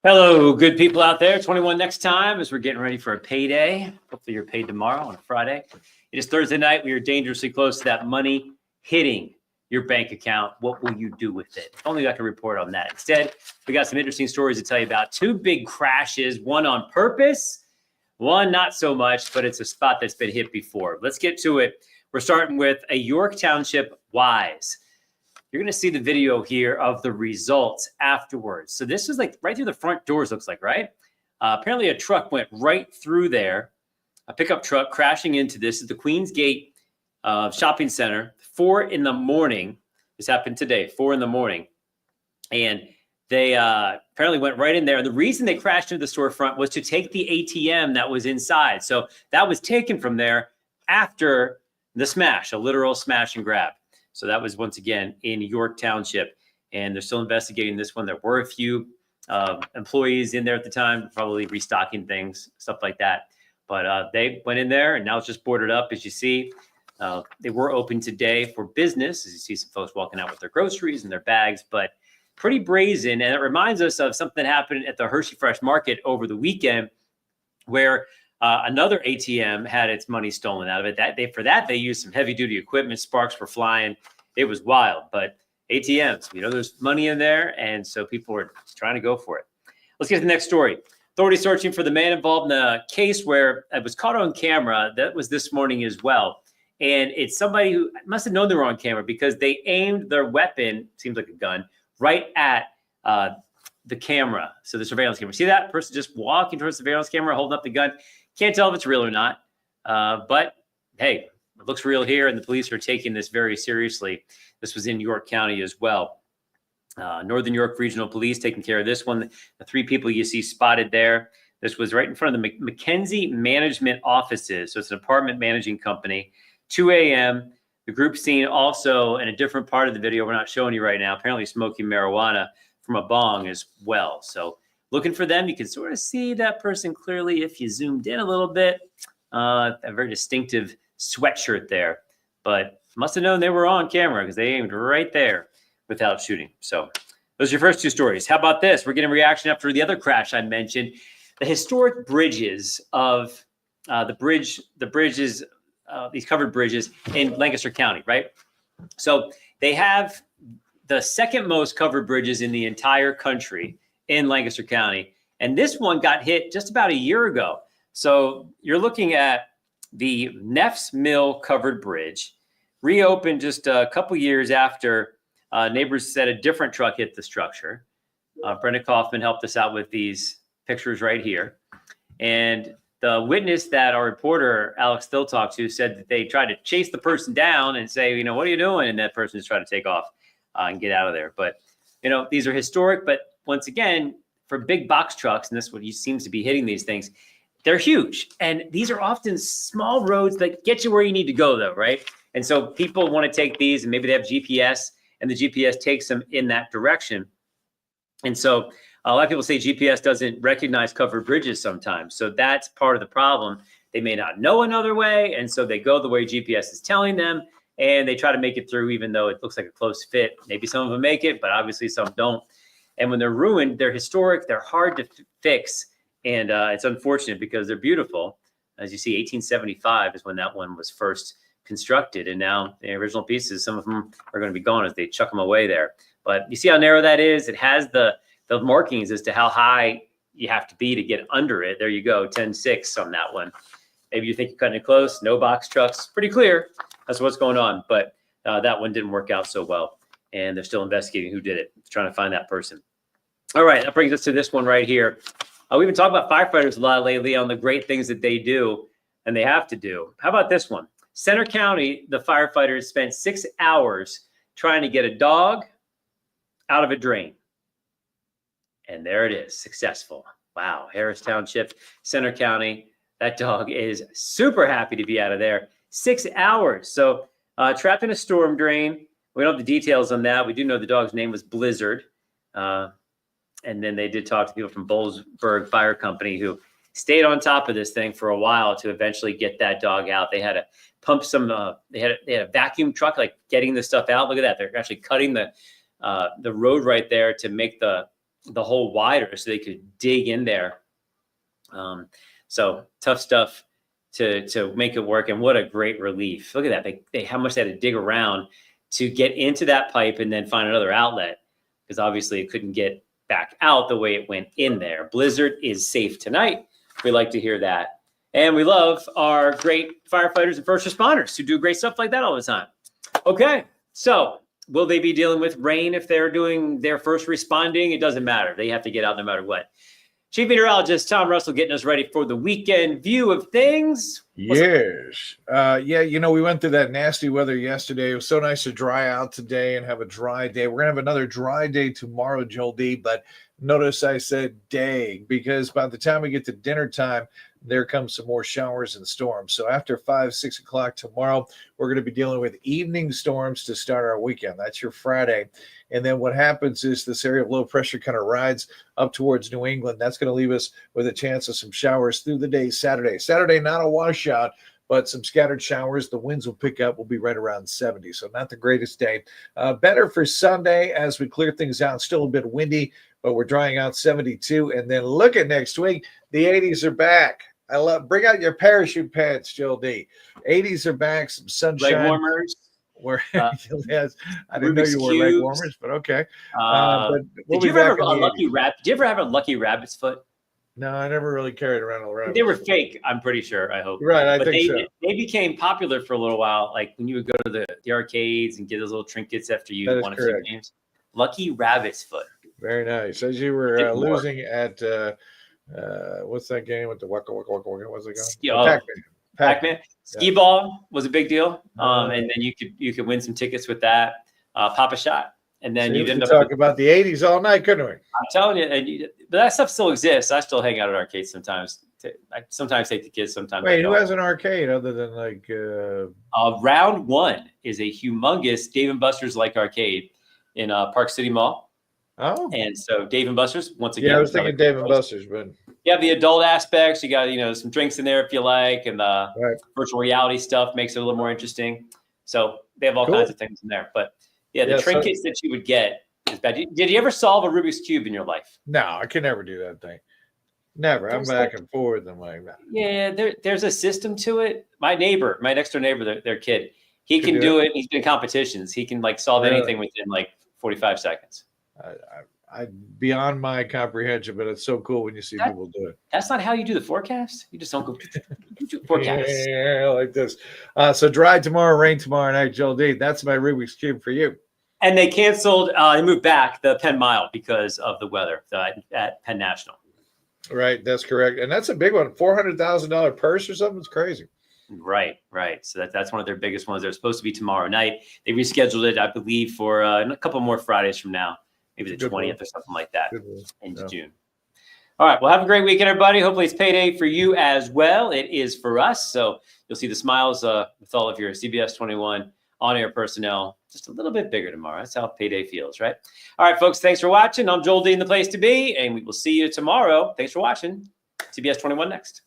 Hello, good people out there. 21 next time as we're getting ready for a payday. Hopefully you're paid tomorrow on a Friday. It is Thursday night. We are dangerously close to that money hitting your bank account. What will you do with it? Only I can report on that. Instead, we got some interesting stories to tell you about. Two big crashes, one on purpose, one not so much, but it's a spot that's been hit before. Let's get to it. We're starting with a York Township Weis. You're going to see the video here of the results afterwards. So this is like right through the front doors, looks like, right? Apparently a truck went right through there, a pickup truck crashing into this. Is the Queens Gate shopping center, 4 in the morning. This happened today, 4 in the morning. And they apparently went right in there. And the reason they crashed into the storefront was to take the ATM that was inside. So that was taken from there after the smash, a literal smash and grab. So that was, once again, in York Township, and they're still investigating this one. There were a few employees in there at the time, probably restocking things, stuff like that. But they went in there, and now it's just boarded up, as you see. They were open today for business, as you see some folks walking out with their groceries and their bags, but pretty brazen. And it reminds us of something that happened at the Hershey Fresh Market over the weekend, where another ATM had its money stolen out of it. For that, they used some heavy duty equipment. Sparks were flying. It was wild, but ATMs, there's money in there. And so people were trying to go for it. Let's get to the next story. Authorities searching for the man involved in the case where it was caught on camera. That was this morning as well. And it's somebody who must have known they were on camera because they aimed their weapon, seems like a gun, right at the camera. So the surveillance camera. See that person just walking towards the surveillance camera, holding up the gun. Can't tell if it's real or not, but hey, it looks real here, and the police are taking this very seriously. This was in York County as well. Northern York Regional Police taking care of this one. The 3 people you see spotted there. This was right in front of the McKenzie Management offices. So it's an apartment managing company. 2 a.m. The group seen also in a different part of the video we're not showing you right now, apparently smoking marijuana from a bong as well. So looking for them, you can sort of see that person clearly if you zoomed in a little bit. A very distinctive sweatshirt there, but must have known they were on camera because they aimed right there without shooting. So those are your first 2 stories. How about this? We're getting a reaction after the other crash I mentioned. The historic bridges of these covered bridges in Lancaster County, right? So they have the second most covered bridges in the entire country in Lancaster County. And this one got hit just about a year ago. So you're looking at the Neff's Mill covered bridge, reopened just a couple years after neighbors said a different truck hit the structure. Brenda Kaufman helped us out with these pictures right here. And the witness that our reporter, Alex Still, talked to said that they tried to chase the person down and say, what are you doing? And that person just tried to take off and get out of there. But, these are historic, but once again, for big box trucks, and this is what seems to be hitting these things, they're huge. And these are often small roads that get you where you need to go, though, right? And so people want to take these, and maybe they have GPS, and the GPS takes them in that direction. And so a lot of people say GPS doesn't recognize covered bridges sometimes. So that's part of the problem. They may not know another way, and so they go the way GPS is telling them, and they try to make it through even though it looks like a close fit. Maybe some of them make it, but obviously some don't. And when they're ruined, they're historic, they're hard to fix, and it's unfortunate because they're beautiful. As you see, 1875 is when that one was first constructed, and now the original pieces, some of them are going to be gone as they chuck them away there. But you see how narrow that is? It has the markings as to how high you have to be to get under it. There you go, 10.6 on that one. Maybe you think you're cutting it close. No box trucks, pretty clear. That's what's going on. But that one didn't work out so well, and they're still investigating who did it, trying to find that person. All right, that brings us to this one right here. We've been talking about firefighters a lot lately on the great things that they do and they have to do. How about this one? Center County, the firefighters spent 6 hours trying to get a dog out of a drain. And there it is, successful. Wow, Harris Township, Center County. That dog is super happy to be out of there. 6 hours. So trapped in a storm drain. We don't have the details on that. We do know the dog's name was Blizzard. And then they did talk to people from Bollesburg Fire Company who stayed on top of this thing for a while to eventually get that dog out. They had to pump some, they had a vacuum truck, like getting the stuff out. Look at that. They're actually cutting the road right there to make the the hole wider so they could dig in there. So tough stuff to make it work. And what a great relief. Look at that. They how much they had to dig around to get into that pipe and then find another outlet, because obviously it couldn't get back out the way it went in there. Blizzard is safe tonight. We like to hear that. And we love our great firefighters and first responders who do great stuff like that all the time. Okay, so will they be dealing with rain if they're doing their first responding? It doesn't matter. They have to get out no matter what. Chief Meteorologist Tom Russell getting us ready for the weekend view of things. Yes. Yeah, we went through that nasty weather yesterday. It was so nice to dry out today and have a dry day. We're going to have another dry day tomorrow, Joel D. But notice I said day, because by the time we get to dinner time, there comes some more showers and storms. So after 5, 6 o'clock tomorrow, we're going to be dealing with evening storms to start our weekend. That's your Friday. And then what happens is this area of low pressure kind of rides up towards New England. That's going to leave us with a chance of some showers through the day Saturday. Saturday, not a washout, but some scattered showers. The winds will pick up. We'll be right around 70. So not the greatest day. Better for Sunday as we clear things out. Still a bit windy, but we're drying out 72. And then look at next week. The 80s are back. Bring out your parachute pants, Joel D. 80s are back. Some sunshine. Leg warmers. Yes, I didn't know you wore leg warmers, but okay. But did you ever have a lucky rabbit's foot? No, I never really carried around a rabbit. They were fake, I'm pretty sure. I hope. Right, I think so. They became popular for a little while, like when you would go to the arcades and get those little trinkets after you won a few games. Lucky rabbit's foot. Very nice. As you were losing at what's that game with the waka waka waka? What's it called? Pac-Man. Skee ball was a big deal, and then you could win some tickets with that. Pop a shot, and then you'd end up talking about the 80s all night, couldn't we? I'm telling you, but that stuff still exists. I still hang out at arcades sometimes. I sometimes take the kids. Sometimes. Wait, who has an arcade other than like? Round One is a humongous Dave & Buster's like arcade in Park City Mall. Oh, and so Dave & Buster's once again. Yeah, I was thinking Dave & Buster's, but you have the adult aspects. You got some drinks in there if you like, and the virtual reality stuff makes it a little more interesting. So they have all kinds of things in there. But the trinkets that you would get is bad. Did you ever solve a Rubik's Cube in your life? No, I can never do that thing. Never. I'm back and forth. I'm like, nah. Yeah, there's a system to it. My next door neighbor, their kid, he can do it. He's been in competitions. He can solve anything within 45 seconds. I beyond my comprehension, but it's so cool when you see people do it. That's not how you do the forecast. You just don't go forecast. Yeah, like this. So dry tomorrow, rain tomorrow night, Joel D. That's my Rubik's Cube for you. And they canceled. They moved back the Penn Mile because of the weather at Penn National. Right, that's correct, and that's a big one. $400,000 purse or something. It's crazy. Right. So that's one of their biggest ones. They're supposed to be tomorrow night. They rescheduled it, I believe, for a couple more Fridays from now. Maybe the 20th or something like that into June. All right. Well, have a great weekend, everybody. Hopefully it's payday for you as well. It is for us. So you'll see the smiles with all of your CBS 21 on-air personnel just a little bit bigger tomorrow. That's how payday feels, right? All right, folks. Thanks for watching. I'm Joel D in the place to be, and we will see you tomorrow. Thanks for watching. CBS 21 next.